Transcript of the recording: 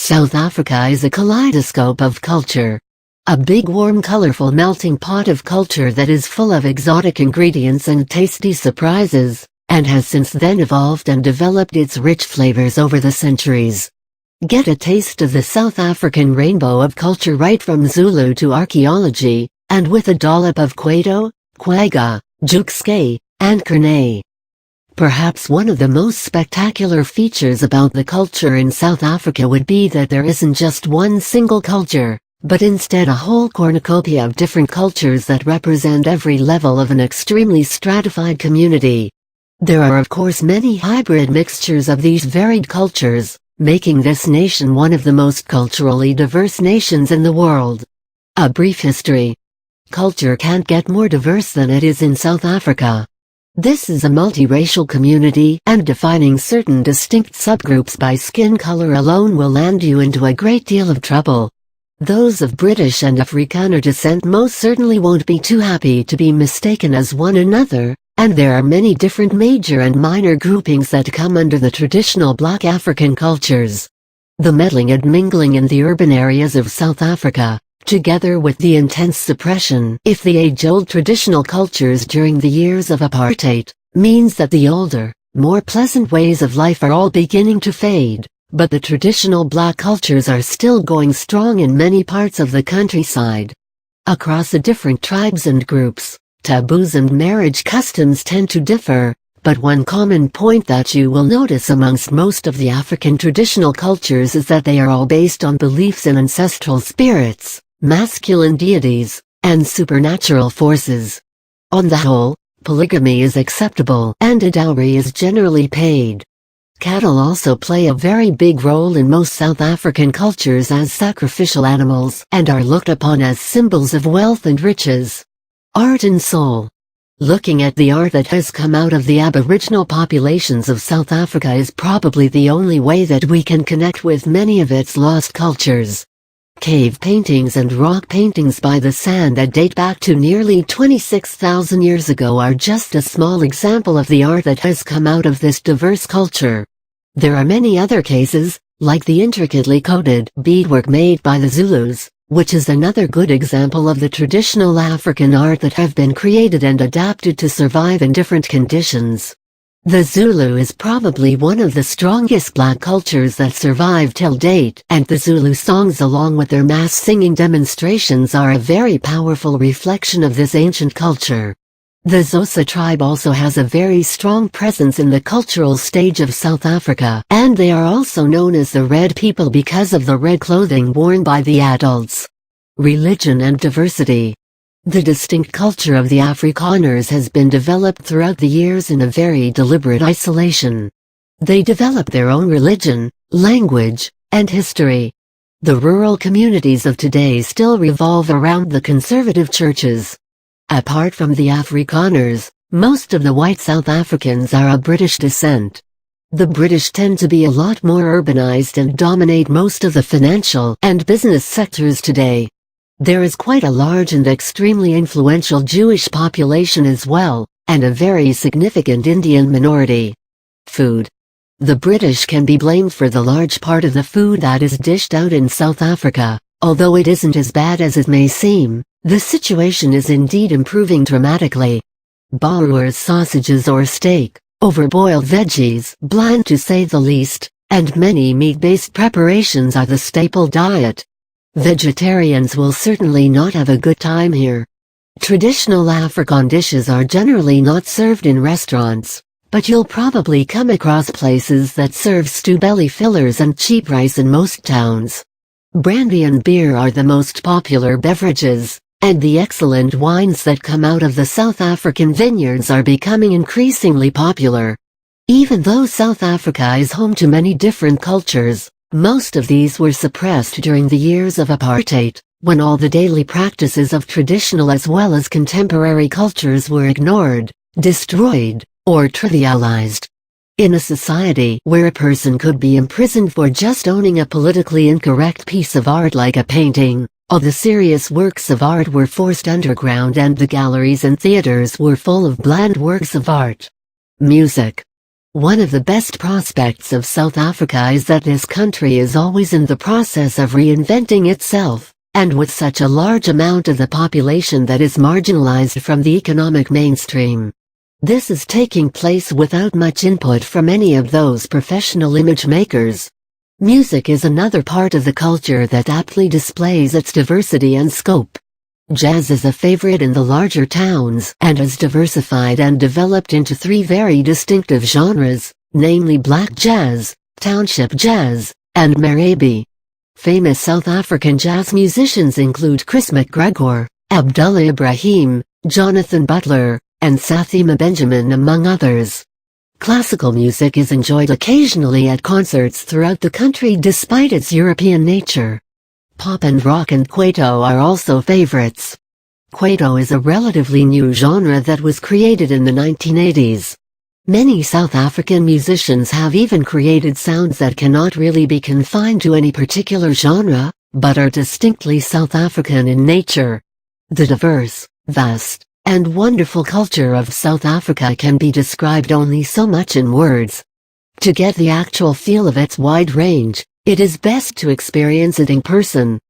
South Africa is a kaleidoscope of culture. A big warm colorful melting pot of culture that is full of exotic ingredients and tasty surprises, and has since then evolved and developed its rich flavors over the centuries. Get a taste of the South African rainbow of culture right from Zulu to archaeology, and with a dollop of Kwaito, Kwaga, Jukskei, and Kernay. Perhaps one of the most spectacular features about the culture in South Africa would be that there isn't just one single culture, but instead a whole cornucopia of different cultures that represent every level of an extremely stratified community. There are of course many hybrid mixtures of these varied cultures, making this nation one of the most culturally diverse nations in the world. A brief history. Culture can't get more diverse than it is in South Africa. This is a multiracial community, and defining certain distinct subgroups by skin color alone will land you into a great deal of trouble. Those of British and Afrikaner descent most certainly won't be too happy to be mistaken as one another, and there are many different major and minor groupings that come under the traditional Black African cultures. The meddling and mingling in the urban areas of South Africa, together with the intense suppression of the age-old traditional cultures during the years of apartheid, means that the older, more pleasant ways of life are all beginning to fade, but the traditional black cultures are still going strong in many parts of the countryside. Across the different tribes and groups, taboos and marriage customs tend to differ, but one common point that you will notice amongst most of the African traditional cultures is that they are all based on beliefs in ancestral spirits, masculine deities, and supernatural forces. On the whole, polygamy is acceptable and a dowry is generally paid. Cattle also play a very big role in most South African cultures as sacrificial animals and are looked upon as symbols of wealth and riches. Art and soul. Looking at the art that has come out of the Aboriginal populations of South Africa is probably the only way that we can connect with many of its lost cultures. Cave paintings and rock paintings by the sand that date back to nearly 26,000 years ago are just a small example of the art that has come out of this diverse culture. There are many other cases, like the intricately coded beadwork made by the Zulus, which is another good example of the traditional African art that have been created and adapted to survive in different conditions. The Zulu is probably one of the strongest black cultures that survived till date, and the Zulu songs along with their mass singing demonstrations are a very powerful reflection of this ancient culture. The Xhosa tribe also has a very strong presence in the cultural stage of South Africa, and they are also known as the Red People because of the red clothing worn by the adults. Religion and diversity. The distinct culture of the Afrikaners has been developed throughout the years in a very deliberate isolation. They developed their own religion, language, and history. The rural communities of today still revolve around the conservative churches. Apart from the Afrikaners, most of the white South Africans are of British descent. The British tend to be a lot more urbanized and dominate most of the financial and business sectors today. There is quite a large and extremely influential Jewish population as well, and a very significant Indian minority. Food. The British can be blamed for the large part of the food that is dished out in South Africa. Although it isn't as bad as it may seem, the situation is indeed improving dramatically. Boerewors sausages or steak, overboiled veggies, bland to say the least, and many meat-based preparations are the staple diet. Vegetarians will certainly not have a good time here. Traditional African dishes are generally not served in restaurants, but you'll probably come across places that serve stew belly fillers and cheap rice in most towns. Brandy and beer are the most popular beverages, and the excellent wines that come out of the South African vineyards are becoming increasingly popular. Even though South Africa is home to many different cultures, most of these were suppressed during the years of apartheid, when all the daily practices of traditional as well as contemporary cultures were ignored, destroyed, or trivialized. In a society where a person could be imprisoned for just owning a politically incorrect piece of art like a painting, all the serious works of art were forced underground and the galleries and theaters were full of bland works of art. Music. One of the best prospects of South Africa is that this country is always in the process of reinventing itself, and with such a large amount of the population that is marginalized from the economic mainstream. This is taking place without much input from any of those professional image makers. Music is another part of the culture that aptly displays its diversity and scope. Jazz is a favorite in the larger towns and has diversified and developed into three very distinctive genres, namely black jazz, township jazz, and marabi. Famous South African jazz musicians include Chris McGregor, Abdullah Ibrahim, Jonathan Butler, and Sathima Benjamin, among others. Classical music is enjoyed occasionally at concerts throughout the country despite its European nature. Pop and rock and Kwaito are also favorites. Kwaito is a relatively new genre that was created in the 1980s. Many South African musicians have even created sounds that cannot really be confined to any particular genre, but are distinctly South African in nature. The diverse, vast, and wonderful culture of South Africa can be described only so much in words. To get the actual feel of its wide range, it is best to experience it in person.